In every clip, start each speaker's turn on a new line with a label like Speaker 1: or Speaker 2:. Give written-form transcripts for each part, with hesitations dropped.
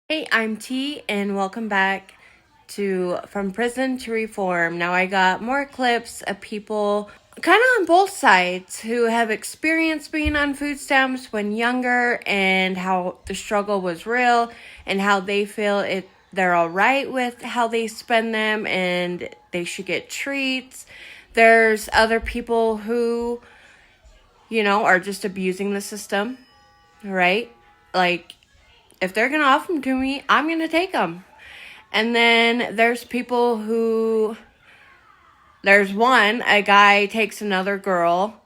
Speaker 1: Hey, I'm T, and welcome back to From Prison to Reform. Now, I got more clips of people kind of on both sides who have experienced being on food stamps when younger and how the struggle was real and how they feel they're all right with how they spend them and they should get treats. There's other people who, are just abusing the system, right? Like, if they're going to offer them to me, I'm going to take them. And then there's people who, a guy takes another girl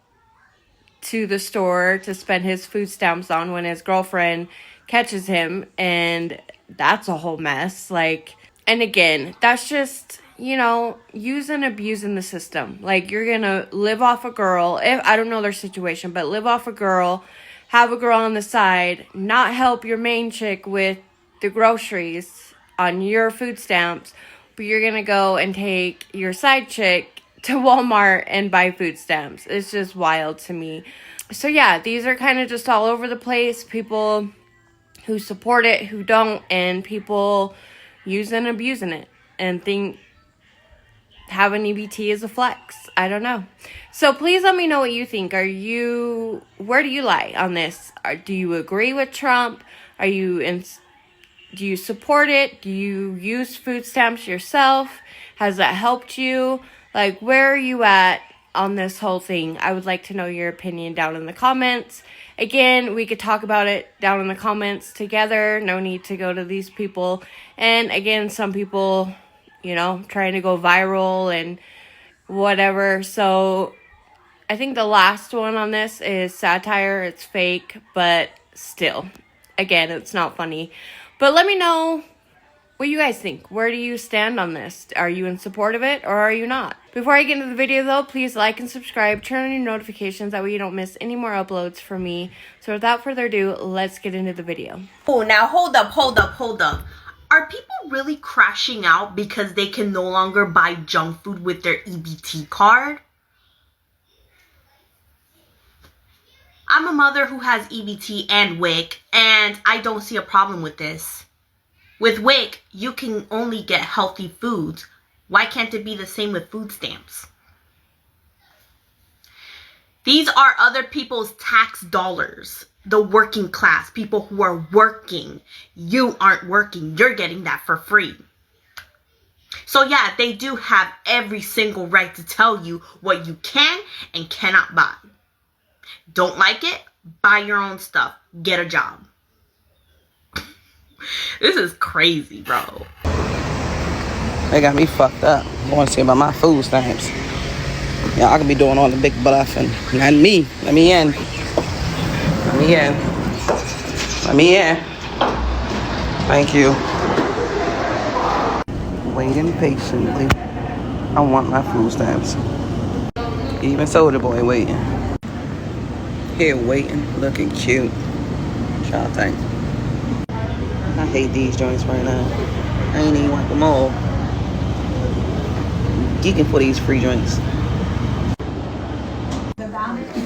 Speaker 1: to the store to spend his food stamps on when his girlfriend catches him. And that's a whole mess. And again, that's just, use and abusing the system. Like, you're going to live off a girl. I don't know their situation, but live off a girl, have a girl on the side, not help your main chick with the groceries on your food stamps, but you're going to go and take your side chick to Walmart and buy food stamps. It's just wild to me. So yeah, these are kind of just all over the place. People who support it, who don't, and people using and abusing it and think having EBT is a flex. I don't know. So please let me know what you think. Where do you lie on this? Do you agree with Trump? Do you support it? Do you use food stamps yourself? Has that helped you? Like, where are you at on this whole thing? I would like to know your opinion down in the comments. Again, we could talk about it down in the comments together. No need to go to these people. And again, some people, trying to go viral and whatever. So I think the last one on this is satire. It's fake, but still, again, it's not funny. But let me know what you guys think. Where do you stand on this? Are you in support of it or are you not? Before I get into the video though, please like and subscribe. Turn on your notifications. That way you don't miss any more uploads from me. So without further ado, let's get into the video.
Speaker 2: Oh, now hold up. Are people really crashing out because they can no longer buy junk food with their EBT card? I'm a mother who has EBT and WIC, and I don't see a problem with this. With WIC, you can only get healthy foods. Why can't it be the same with food stamps? These are other people's tax dollars. The working class, people who are working. You aren't working. You're getting that for free. So yeah, they do have every single right to tell you what you can and cannot buy. Don't like it? Buy your own stuff. Get a job. This is crazy, bro.
Speaker 3: They got me fucked up. I want to see about my food stamps. Yeah, I could be doing all the big bluffing. Not me. Let me in. Thank you. Waiting patiently. I want my food stamps. Even Soda Boy waiting. Here waiting, looking cute. What y'all think? I hate these joints right now. I ain't even want them all. Geeking for these free joints.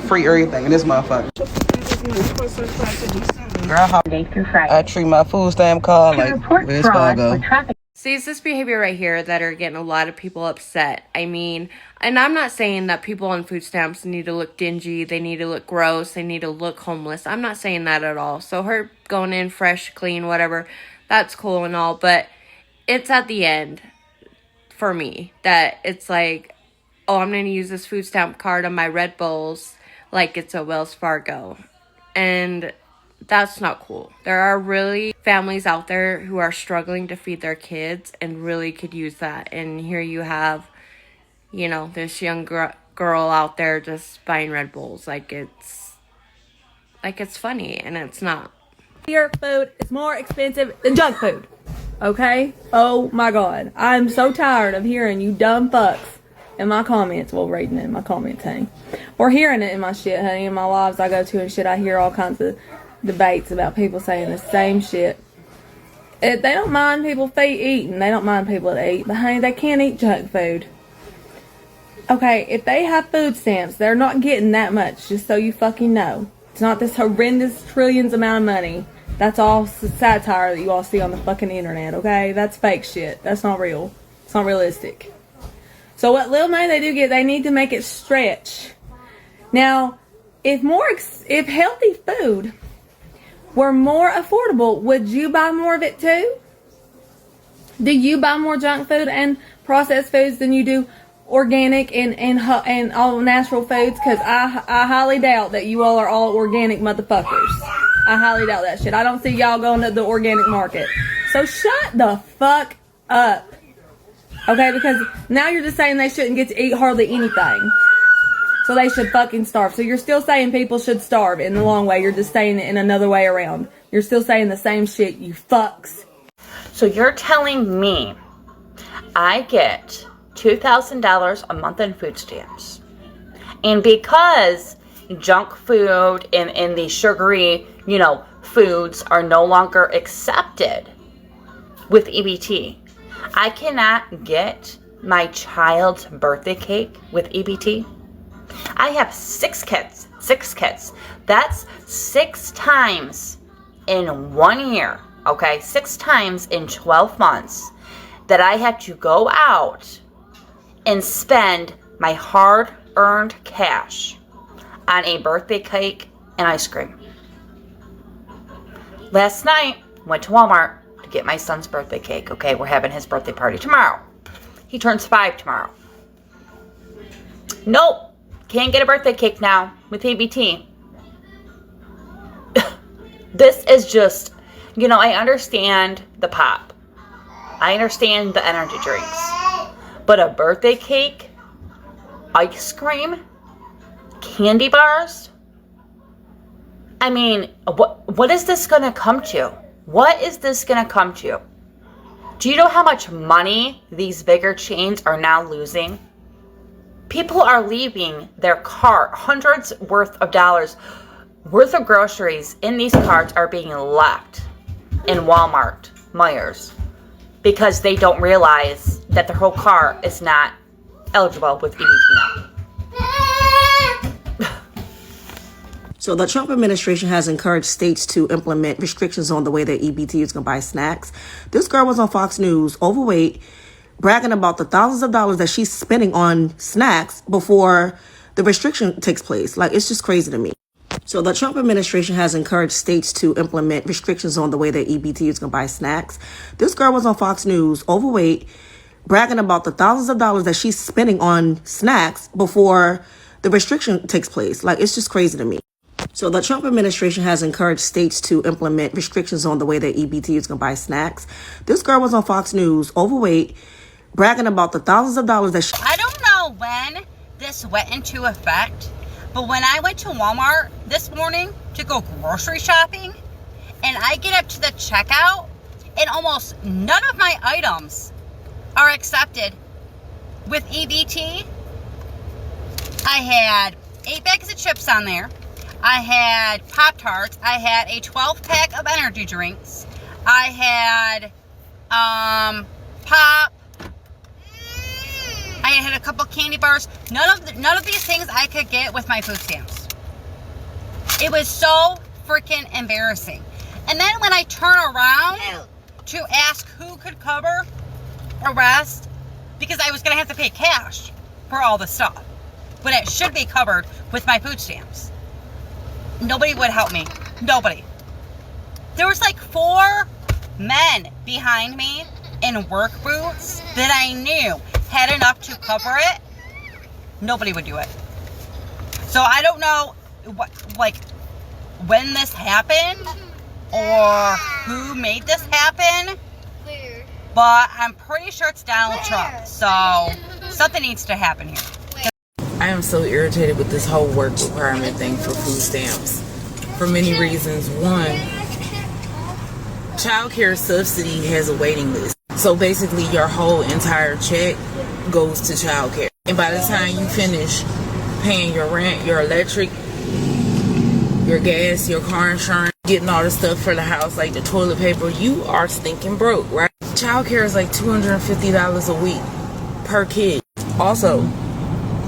Speaker 3: Free everything in this motherfucker. Girl, how I treat my food stamp card like, where's Fargo?
Speaker 1: See, it's this behavior right here that are getting a lot of people upset. I mean, and I'm not saying that people on food stamps need to look dingy, they need to look gross, they need to look homeless. I'm not saying that at all. So her going in fresh, clean, whatever, that's cool and all. But it's at the end, for me, that it's like, oh, I'm going to use this food stamp card on my Red Bulls like it's a Wells Fargo. And that's not cool. There are really families out there who are struggling to feed their kids and really could use that. And here you have, this young girl out there just buying Red Bulls like it's funny, and it's not.
Speaker 4: Your food is more expensive than junk food. Okay? Oh my god. I'm so tired of hearing you dumb fucks in my comments. Well, reading it in my comments, honey. Or hearing it in my shit, honey. In my lives I go to and shit, I hear all kinds of debates about people saying the same shit. They don't mind people eating. They don't mind people that eat. But honey, they can't eat junk food. Okay, if they have food stamps, they're not getting that much, just so you fucking know. It's not this horrendous trillions amount of money That's all satire that you all see on the fucking internet, okay? That's fake shit. That's not real. It's not realistic. So what little money they do get, they need to make it stretch. Now, if healthy food were more affordable, would you buy more of it too? Do you buy more junk food and processed foods than you do organic and all natural foods? Because I highly doubt that you all are all organic motherfuckers. I highly doubt that shit. I don't see y'all going to the organic market. So shut the fuck up. Okay, because now you're just saying they shouldn't get to eat hardly anything. So they should fucking starve. So you're still saying people should starve in the long way. You're just saying it in another way around. You're still saying the same shit, you fucks.
Speaker 5: So you're telling me I get $2,000 a month in food stamps. And because junk food and the sugary, foods are no longer accepted with EBT, I cannot get my child's birthday cake with EBT. I have 6 kids. That's 6 times in 1 year, okay? 6 times in 12 months that I have to go out and spend my hard-earned cash on a birthday cake and ice cream. Last night, went to Walmart to get my son's birthday cake. Okay, we're having his birthday party tomorrow. He turns 5 tomorrow. Nope, can't get a birthday cake now with EBT. This is just, I understand the pop. I understand the energy drinks. But a birthday cake, ice cream, candy bars? I mean, what is this going to come to? What is this going to come to? Do you know how much money these bigger chains are now losing? People are leaving their cart, hundreds worth of dollars worth of groceries in these carts are being left in Walmart, Meijer's, because they don't realize that their whole cart is not eligible with EBT now.
Speaker 3: So the Trump administration has encouraged states to implement restrictions on the way that EBTers can buy snacks. This girl was on Fox News, overweight, bragging about the thousands of dollars that she's spending on snacks before the restriction takes place. Like, it's just crazy to me. So the Trump administration has encouraged states to implement restrictions on the way that EBTers can buy snacks. This girl was on Fox News, overweight, bragging about the thousands of dollars that she's spending on snacks before the restriction takes place. Like, it's just crazy to me. So the Trump administration has encouraged states to implement restrictions on the way that EBTers can buy snacks. This girl was on Fox News, overweight, bragging about the thousands of dollars that she...
Speaker 6: I don't know when this went into effect, but when I went to Walmart this morning to go grocery shopping, and I get up to the checkout, and almost none of my items are accepted with EBT. I had 8 bags of chips on there. I had Pop-Tarts. I had a 12-pack of energy drinks. I had pop. I had a couple candy bars. None of these things I could get with my food stamps. It was so freaking embarrassing. And then when I turn around to ask who could cover the rest, because I was going to have to pay cash for all the stuff, but it should be covered with my food stamps. Nobody would help me. Nobody. There was like 4 men behind me in work boots that I knew had enough to cover it. Nobody would do it. So I don't know when this happened or who made this happen, but I'm pretty sure it's Donald Trump. So something needs to happen here.
Speaker 7: I am so irritated with this whole work requirement thing for food stamps for many reasons. One, child care subsidy has a waiting list. So basically your whole entire check goes to child care. And by the time you finish paying your rent, your electric, your gas, your car insurance, getting all the stuff for the house, like the toilet paper, you are stinking broke, right? Child care is like $250 a week per kid. Also,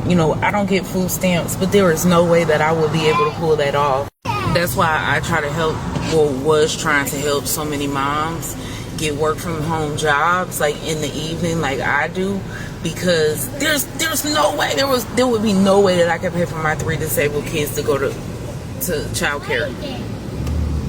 Speaker 7: I don't get food stamps, but there is no way that I will be able to pull that off. That's why I try to help was trying to help so many moms get work from home jobs like in the evening like I do, because there's no way there would be no way that I could pay for my 3 disabled kids to go to child care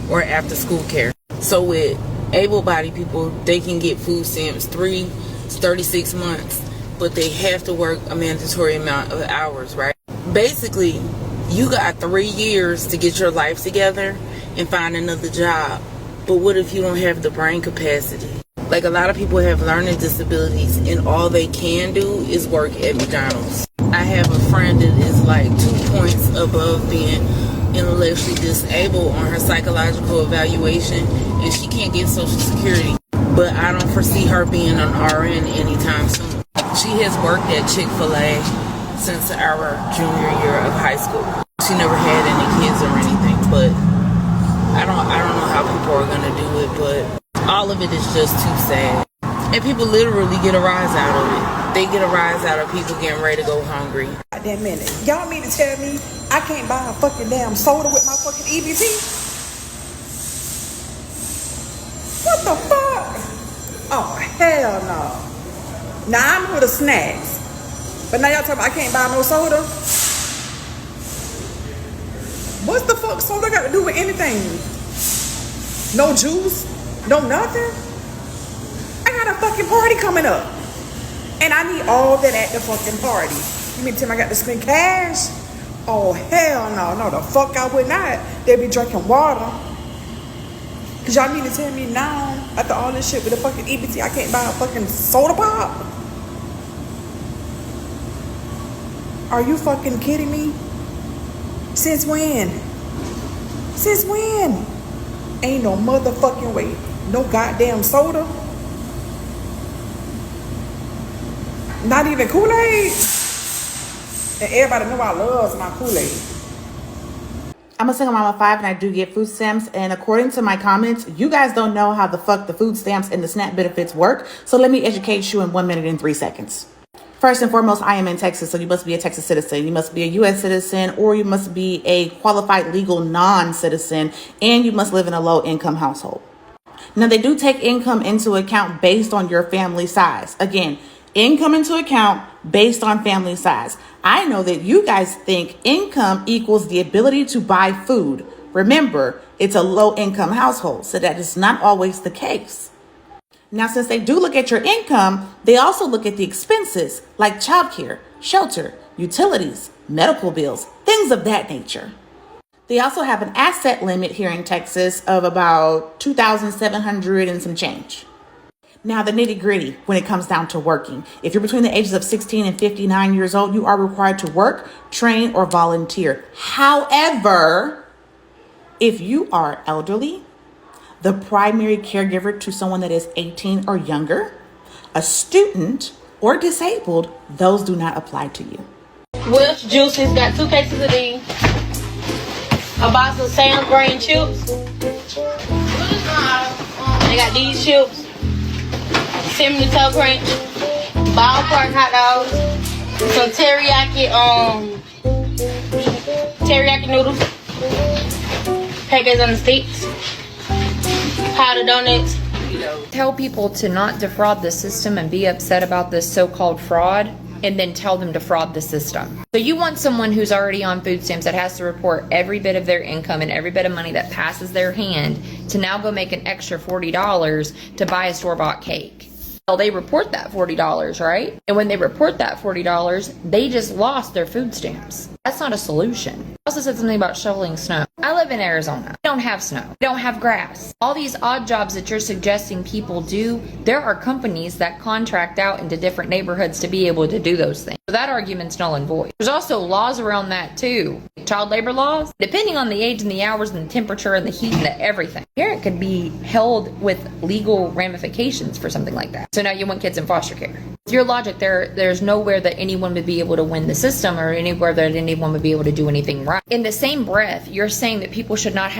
Speaker 7: or after school care. So with able-bodied people, they can get food stamps 36 months, but they have to work a mandatory amount of hours, right? Basically, you got 3 years to get your life together and find another job. But what if you don't have the brain capacity? Like, a lot of people have learning disabilities and all they can do is work at McDonald's. I have a friend that is like 2 points above being intellectually disabled on her psychological evaluation, and she can't get Social Security. But I don't foresee her being an RN anytime soon. She has worked at Chick-fil-A since our junior year of high school. She never had any kids or anything, but I don't know how people are gonna do it, but all of it is just too sad. And people literally get a rise out of it. They get a rise out of people getting ready to go hungry.
Speaker 8: Damn minute. Y'all mean to tell me I can't buy a fucking damn soda with my fucking EBT? What the fuck? Oh, hell no. Now I'm with the snacks. But now y'all talking about I can't buy no soda? What's the fuck soda got to do with anything? No juice? No nothing? I got a fucking party coming up. And I need all that at the fucking party. You mean to tell me I got to spend cash? Oh, hell no. No, the fuck I would not. They be drinking water. Because y'all need to tell me now, after all this shit with the fucking EBT, I can't buy a fucking soda pop? Are you fucking kidding me? Since when? Since when? Ain't no motherfucking way. No goddamn soda? Not even Kool-Aid? And everybody know I love my Kool-Aid.
Speaker 9: I'm a single mom of 5 and I do get food stamps, and according to my comments, you guys don't know how the fuck the food stamps and the SNAP benefits work, so let me educate you in 1 minute and 3 seconds. First and foremost, I am in Texas, so you must be a Texas citizen. You must be a U.S. citizen, or you must be a qualified legal non-citizen, and you must live in a low-income household. Now, they do take income into account based on your family size. Again, income into account based on family size. I know that you guys think income equals the ability to buy food. Remember, it's a low-income household, so that is not always the case. Now, since they do look at your income, they also look at the expenses like childcare, shelter, utilities, medical bills, things of that nature. They also have an asset limit here in Texas of about $2,700 and some change. Now, the nitty gritty when it comes down to working. If you're between the ages of 16 and 59 years old, you are required to work, train, or volunteer. However, if you are elderly, the primary caregiver to someone that is 18 or younger, a student, or disabled, those do not apply to you.
Speaker 10: Will's Juices got 2 cases of these. A box of Sam's Brain chips. They got these chips. Cinnamon Toast Crunch. Ballpark hot dogs. Some teriyaki noodles. Pancakes on the sticks. Powder donuts.
Speaker 11: Tell people to not defraud the system and be upset about this so-called fraud, and then tell them to fraud the system. So you want someone who's already on food stamps that has to report every bit of their income and every bit of money that passes their hand to now go make an extra $40 to buy a store-bought cake. Well, they report that $40, right? And when they report that $40, they just lost their food stamps. That's not a solution. I also said something about shoveling snow. I live in Arizona. We don't have snow. We don't have grass. All these odd jobs that you're suggesting people do, there are companies that contract out into different neighborhoods to be able to do those things. So that argument's null and void. There's also laws around that too. Child labor laws, depending on the age and the hours and the temperature and the heat and the everything. A parent could be held with legal ramifications for something like that. So now you want kids in foster care. Your logic, there's nowhere that anyone would be able to win the system or anywhere that anyone would be able to do anything right. In the same breath, you're saying that people should not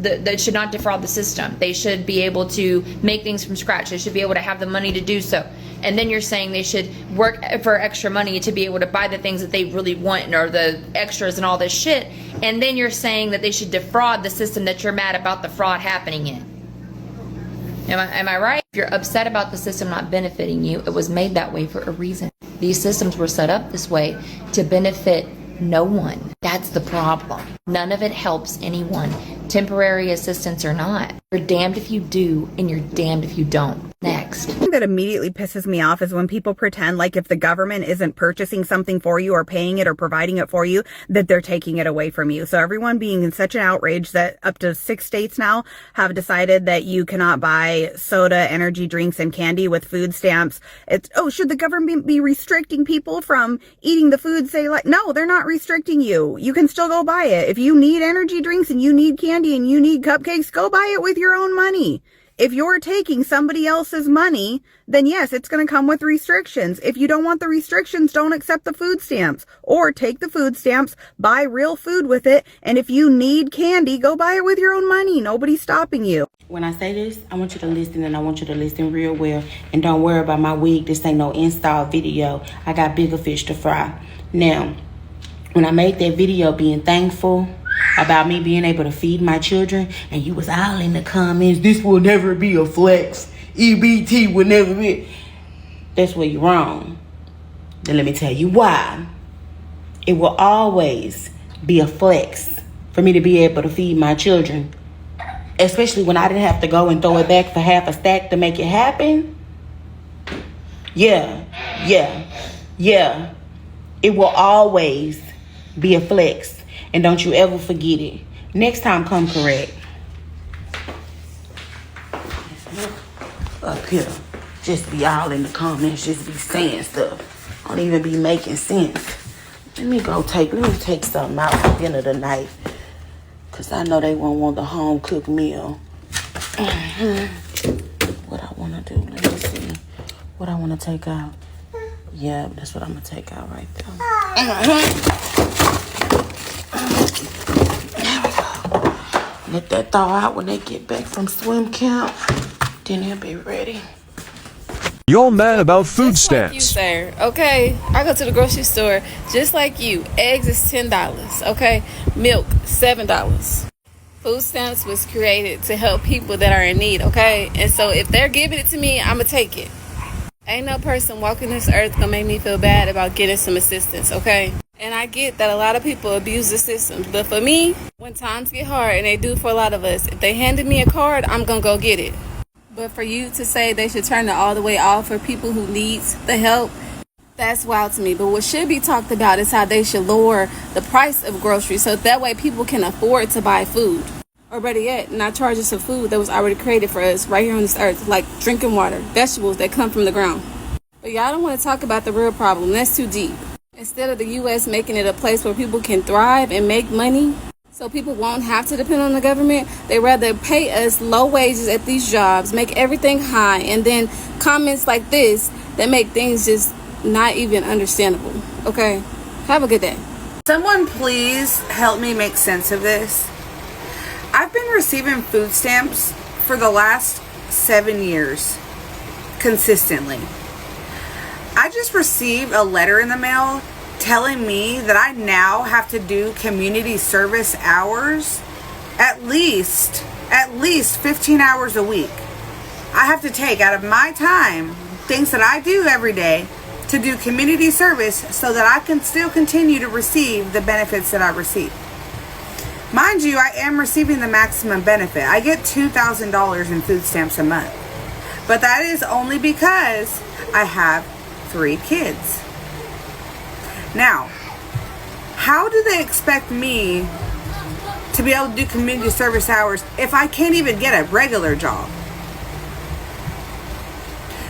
Speaker 11: they should not defraud the system. They should be able to make things from scratch. They should be able to have the money to do so. And then you're saying they should work for extra money to be able to buy the things that they really want or the extras and all this shit. And then you're saying that they should defraud the system that you're mad about the fraud happening in. Am I right? If you're upset about the system not benefiting you, it was made that way for a reason. These systems were set up this way to benefit no one. That's the problem. None of it helps anyone, temporary assistance or not. You're damned if you do, and you're damned if you don't. Next.
Speaker 12: The thing that immediately pisses me off is when people pretend like if the government isn't purchasing something for you or paying it or providing it for you, that they're taking it away from you. So everyone being in such an outrage that up to 6 states now have decided that you cannot buy soda, energy drinks, and candy with food stamps. It's, oh, should the government be restricting people from eating the foods they like? No, they're not restricting you. You can still go buy it. If you need energy drinks and you need candy and you need cupcakes, go buy it with your own money. If you're taking somebody else's money, then yes, it's going to come with restrictions. If you don't want the restrictions, don't accept the food stamps. Or take the food stamps, buy real food with it, and if you need candy, go buy it with your own money. Nobody's stopping you.
Speaker 13: When I say this, I want you to listen, and I want you to listen real well. And don't worry about my wig. This ain't no install video. I got bigger fish to fry. Now, when I made that video being thankful about me being able to feed my children, and you was all in the comments, this will never be a flex, EBT will never be, that's where you're wrong. Then let me tell you why. It will always be a flex for me to be able to feed my children, especially when I didn't have to go and throw it back for half a stack to make it happen. Yeah. It will always be a flex. And don't you ever forget it. Next time, come correct. Up here, just be all in the comments, just be saying stuff. Don't even be making sense. Let me take something out for dinner tonight. Because I know they won't want the home cooked meal. What I want to do, let me see. What I want to take out. Yeah, that's what I'm going to take out right there. Let that thaw out when they get back from swim camp. Then they'll be ready.
Speaker 14: Y'all mad about food
Speaker 15: just like you,
Speaker 14: stamps?
Speaker 15: sir. Okay, I go to the grocery store just like you. Eggs is $10. Okay, milk $7. Food stamps was created to help people that are in need. Okay, and so if they're giving it to me, I'ma take it. Ain't no person walking this earth gonna make me feel bad about getting some assistance. Okay. And I get that a lot of people abuse the system. But for me, when times get hard, and they do for a lot of us, if they handed me a card, I'm going to go get it. But for you to say they should turn it all the way off for people who need the help, that's wild to me. But what should be talked about is how they should lower the price of groceries so that way people can afford to buy food. Or better yet, not charge us of food that was already created for us right here on this earth, like drinking water, vegetables that come from the ground. But y'all don't want to talk about the real problem. That's too deep. Instead of the U.S. making it a place where people can thrive and make money so people won't have to depend on the government, they rather pay us low wages at these jobs, make everything high, and then comments like this that make things just not even understandable. Okay? Have a good day.
Speaker 16: Someone please help me make sense of this. I've been receiving food stamps for the last 7 years consistently. I just received a letter in the mail telling me that I now have to do community service hours at least 15 hours a week. I have to take out of my time things that I do every day to do community service so that I can still continue to receive the benefits that I receive. Mind you, I am receiving the maximum benefit. I get $2,000 in food stamps a month. But that is only because I have 3 kids. Now, how do they expect me to be able to do community service hours if I can't even get a regular job?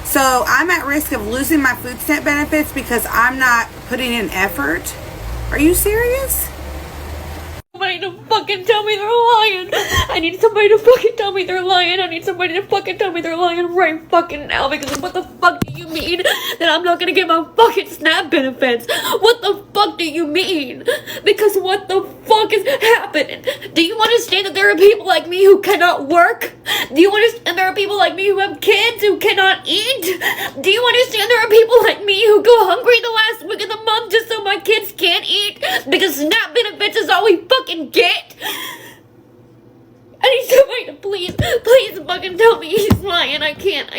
Speaker 16: So I'm at risk of losing my food stamp benefits because I'm not putting in effort. Are you serious?
Speaker 10: But
Speaker 4: somebody to fucking tell me they're lying. I need somebody to fucking tell me they're lying. I need somebody to fucking tell me they're lying right fucking now, because what the fuck do you mean that I'm not gonna get my fucking SNAP benefits? What the fuck do you mean? Because what the fuck is happening? Do you understand that there are people like me who cannot work? Do you understand there are people like me who have kids who cannot eat? Do you understand there are people like me who go hungry the last week of the month just so my kids can't eat? Because SNAP benefits is all we fucking get. I need somebody to please fucking tell me he's lying. I can't.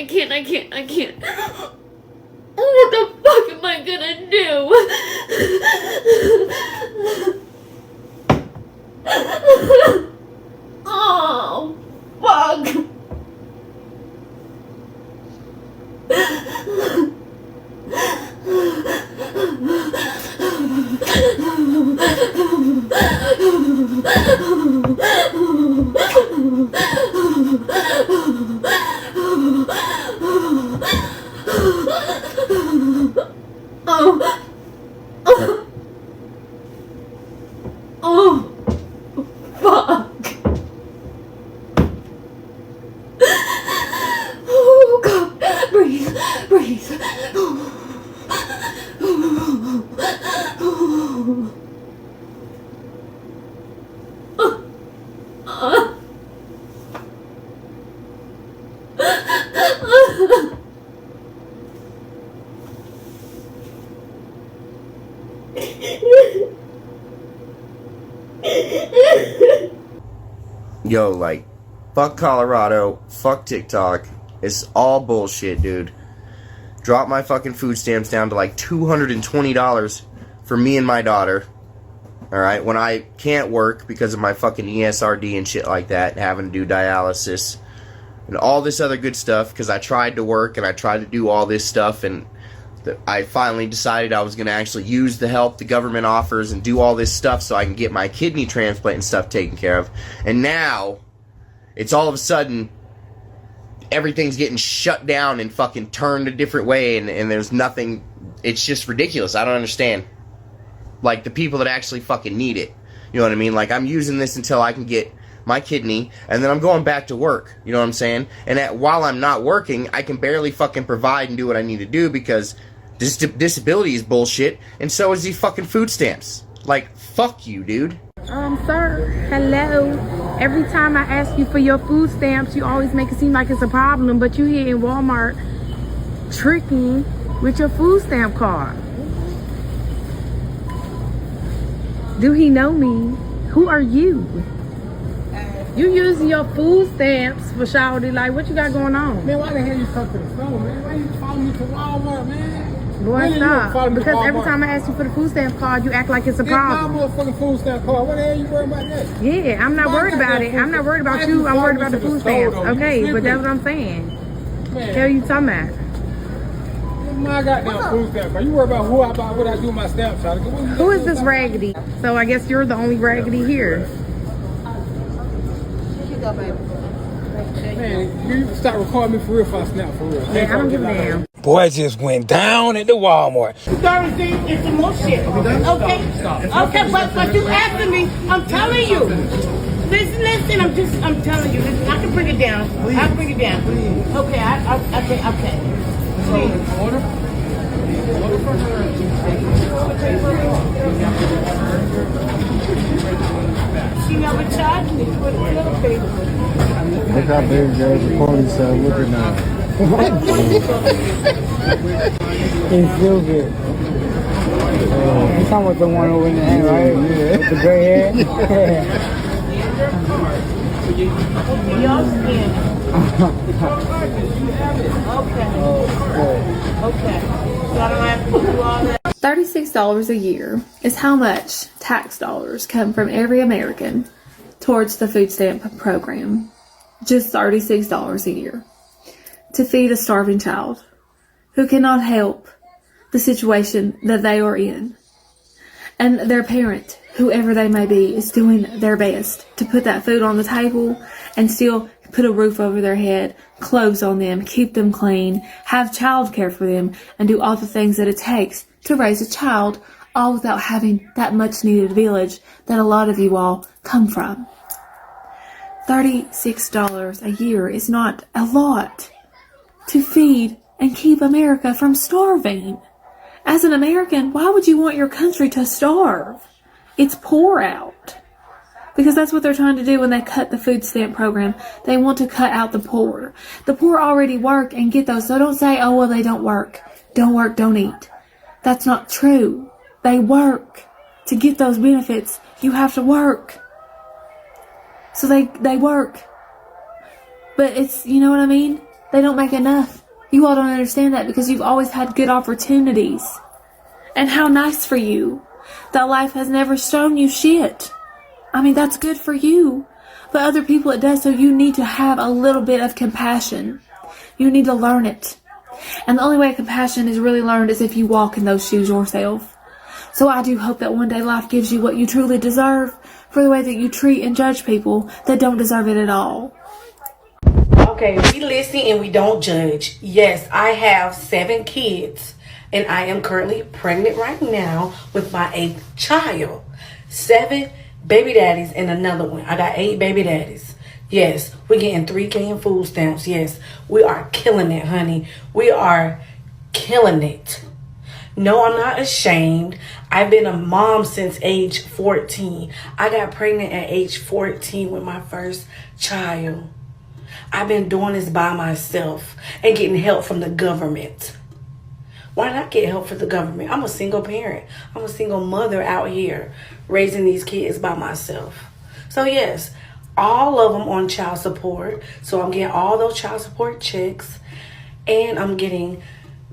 Speaker 4: What the fuck am I gonna do? Oh, fuck. Oh, fuck. Oh, God. Breathe.
Speaker 17: Yo, like, fuck Colorado, fuck TikTok. It's all bullshit, dude. Drop my fucking food stamps down to like $220 for me and my daughter. Alright, when I can't work because of my fucking ESRD and shit like that, having to do dialysis and all this other good stuff, because I tried to work and I tried to do all this stuff, and I finally decided I was going to actually use the help the government offers and do all this stuff so I can get my kidney transplant and stuff taken care of. And now, it's all of a sudden, everything's getting shut down and fucking turned a different way, and there's nothing. It's just ridiculous. I don't understand. Like, the people that actually fucking need it. You know what I mean? Like, I'm using this until I can get my kidney, and then I'm going back to work. You know what I'm saying? And while I'm not working, I can barely fucking provide and do what I need to do because disability is bullshit, and so is these fucking food stamps. Like, fuck you, dude.
Speaker 18: Sir, hello. Every time I ask you for your food stamps, you always make it seem like it's a problem, but you here in Walmart tricking with your food stamp card. Do he know me? Who are you? You using your food stamps for shawty, like, what you got going on?
Speaker 19: Man, why the hell you come to the store, man? Why you following me to Walmart, man?
Speaker 18: Boy, stop. Because every time I ask you for the food stamp card, you act like it's a problem.
Speaker 19: It's my motherfucking food stamp card. What the hell you worried about that?
Speaker 18: Yeah, I'm not worried about it. I'm not worried about you. I'm worried about the food stamps. Okay, but that's what I'm saying.
Speaker 19: Man.
Speaker 18: Hell you talking about?
Speaker 19: My goddamn food stamp card. You worry about what I do with my stamp, shawty.
Speaker 18: Who is this raggedy? So I guess you're the only raggedy here.
Speaker 19: Man, you start recording me for real if I snap for real.
Speaker 18: Yeah, I don't give a damn.
Speaker 19: Boy just went down at the Walmart.
Speaker 10: Thursday is some more shit. Okay, but you asking me, I'm telling you. Listen, I'm telling you. Listen, I can bring it down. I can bring it down. Okay, okay. Please. Order for her. She never charged me for the little baby.
Speaker 20: Look how big the party side looking now. It's still good. You talking about the one over in the end, right? Yeah. With the gray hair?
Speaker 10: Y'all skin. Okay. So I don't have to do all that.
Speaker 4: $36 a year is how much tax dollars come from every American towards the food stamp program. Just $36 a year to feed a starving child who cannot help the situation that they are in. And their parent, whoever they may be, is doing their best to put that food on the table and still put a roof over their head, clothes on them, keep them clean, have childcare for them, and do all the things that it takes to raise a child
Speaker 18: all without having that much needed village that a lot of you all come from. $36 a year is not a lot to feed and keep America from starving. As an American, why would you want your country to starve? It's poor out. Because that's what they're trying to do when they cut the food stamp program. They want to cut out the poor. The poor already work and get those. So don't say, oh, well, they don't work. Don't work, don't eat. That's not true. They work. To get those benefits, you have to work. So they work. But it's, you know what I mean? They don't make enough. You all don't understand that because you've always had good opportunities. And how nice for you that life has never shown you shit. I mean, that's good for you. But other people it does, so you need to have a little bit of compassion. You need to learn it. And the only way compassion is really learned is if you walk in those shoes yourself. So I do hope that one day life gives you what you truly deserve for the way that you treat and judge people that don't deserve it at all.
Speaker 10: Okay, we listen and we don't judge. Yes, I have 7 kids and I am currently pregnant right now with my 8th child. 7 baby daddies and another one. I got 8 baby daddies. Yes, we're getting $3K in food stamps. Yes, we are killing it, honey. We are killing it. No, I'm not ashamed. I've been a mom since age 14. I got pregnant at age 14 with my first child. I've been doing this by myself and getting help from the government. Why not get help from the government? I'm a single parent. I'm a single mother out here raising these kids by myself. So yes, all of them on child support. So I'm getting all those child support checks and I'm getting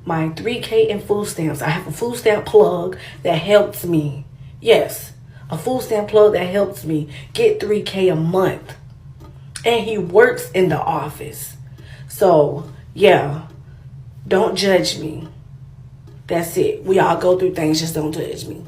Speaker 10: my 3K in food stamps. I have a food stamp plug that helps me. Yes, a food stamp plug that helps me get 3K a month. And he works in the office. So, yeah, don't judge me. That's it. We all go through things, just don't judge me.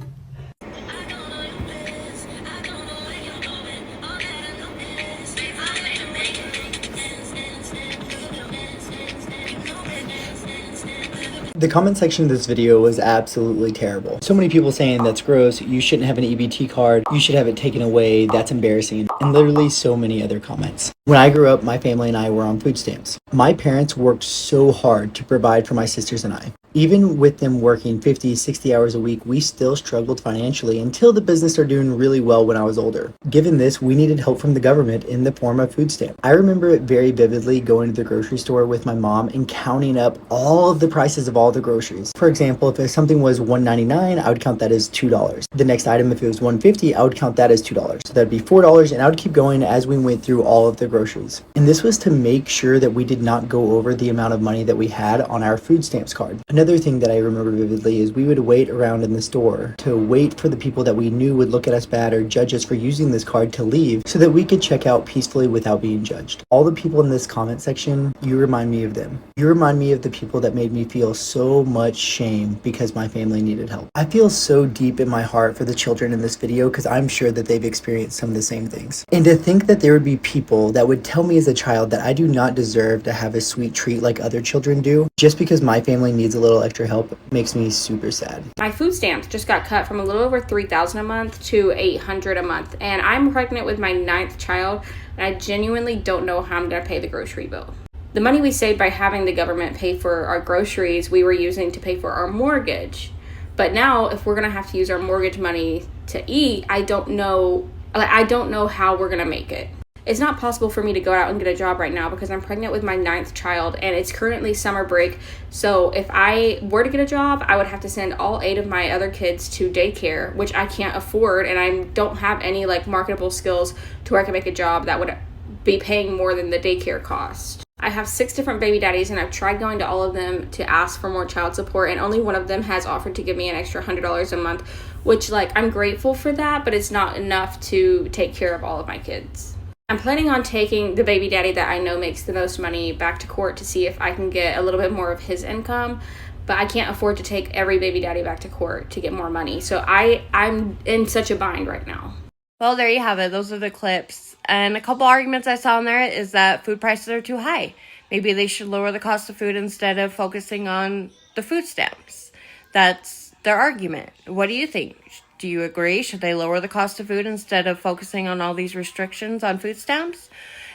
Speaker 21: The comment section of this video was absolutely terrible. So many people saying that's gross, you shouldn't have an EBT card, you should have it taken away, that's embarrassing, and literally so many other comments. When I grew up, my family and I were on food stamps. My parents worked so hard to provide for my sisters and I. Even with them working 50, 60 hours a week, we still struggled financially until the business started doing really well when I was older. Given this, we needed help from the government in the form of food stamp. I remember it very vividly going to the grocery store with my mom and counting up all of the prices of all the groceries. For example, if something was $1.99, I would count that as $2. The next item, if it was $1.50, I would count that as $2. So that'd be $4, and I would keep going as we went through all of the groceries. And this was to make sure that we did not go over the amount of money that we had on our food stamps card. Another thing that I remember vividly is we would wait around in the store to wait for the people that we knew would look at us bad or judge us for using this card to leave so that we could check out peacefully without being judged. All the people in this comment section, you remind me of them. You remind me of the people that made me feel so much shame because my family needed help. I feel so deep in my heart for the children in this video because I'm sure that they've experienced some of the same things. And to think that there would be people that would tell me as a child that I do not deserve to have a sweet treat like other children do just because my family needs a little extra help makes me super sad.
Speaker 22: My food stamps just got cut from a little over $3,000 a month to $800 a month, and I'm pregnant with my 9th child, and I genuinely don't know how I'm gonna pay the grocery bill. The money we saved by having the government pay for our groceries, we were using to pay for our mortgage. But now, if we're gonna have to use our mortgage money to eat, I don't know how we're gonna make it. It's not possible for me to go out and get a job right now because I'm pregnant with my 9th child and it's currently summer break. So if I were to get a job, I would have to send all 8 of my other kids to daycare, which I can't afford, and I don't have any like marketable skills to where I can make a job that would be paying more than the daycare cost. I have 6 different baby daddies and I've tried going to all of them to ask for more child support, and only one of them has offered to give me an extra $100 a month, which like I'm grateful for that, but it's not enough to take care of all of my kids. I'm planning on taking the baby daddy that I know makes the most money back to court to see if I can get a little bit more of his income, but I can't afford to take every baby daddy back to court to get more money. So I'm in such a bind right now.
Speaker 1: Well, there you have it. Those are the clips. And a couple arguments I saw in there is that food prices are too high. Maybe they should lower the cost of food instead of focusing on the food stamps. That's their argument. What do you think? Do you agree? Should they lower the cost of food instead of focusing on all these restrictions on food stamps?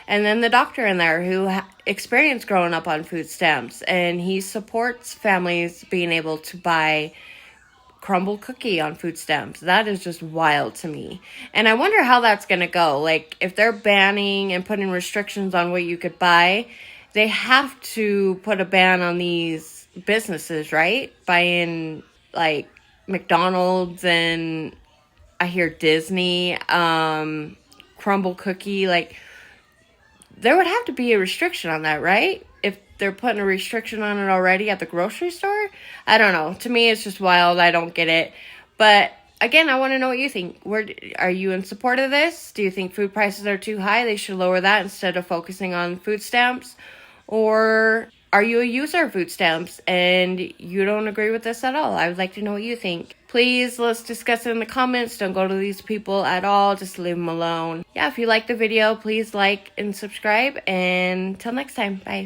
Speaker 1: And then the doctor in there who experienced growing up on food stamps, and he supports families being able to buy crumble cookie on food stamps. That is just wild to me. And I wonder how that's going to go. Like, if they're banning and putting restrictions on what you could buy, they have to put a ban on these businesses, right? Buying, like, McDonald's and I hear Disney, crumble cookie, like, there would have to be a restriction on that, right? If they're putting a restriction on it already at the grocery store? I don't know. To me, it's just wild. I don't get it. But again, I want to know what you think. Are you in support of this? Do you think food prices are too high? They should lower that instead of focusing on food stamps? Or are you a user of food stamps and you don't agree with this at all? I would like to know what you think. Please, let's discuss it in the comments. Don't go to these people at all. Just leave them alone. Yeah, if you like the video, please like and subscribe. And till next time, bye.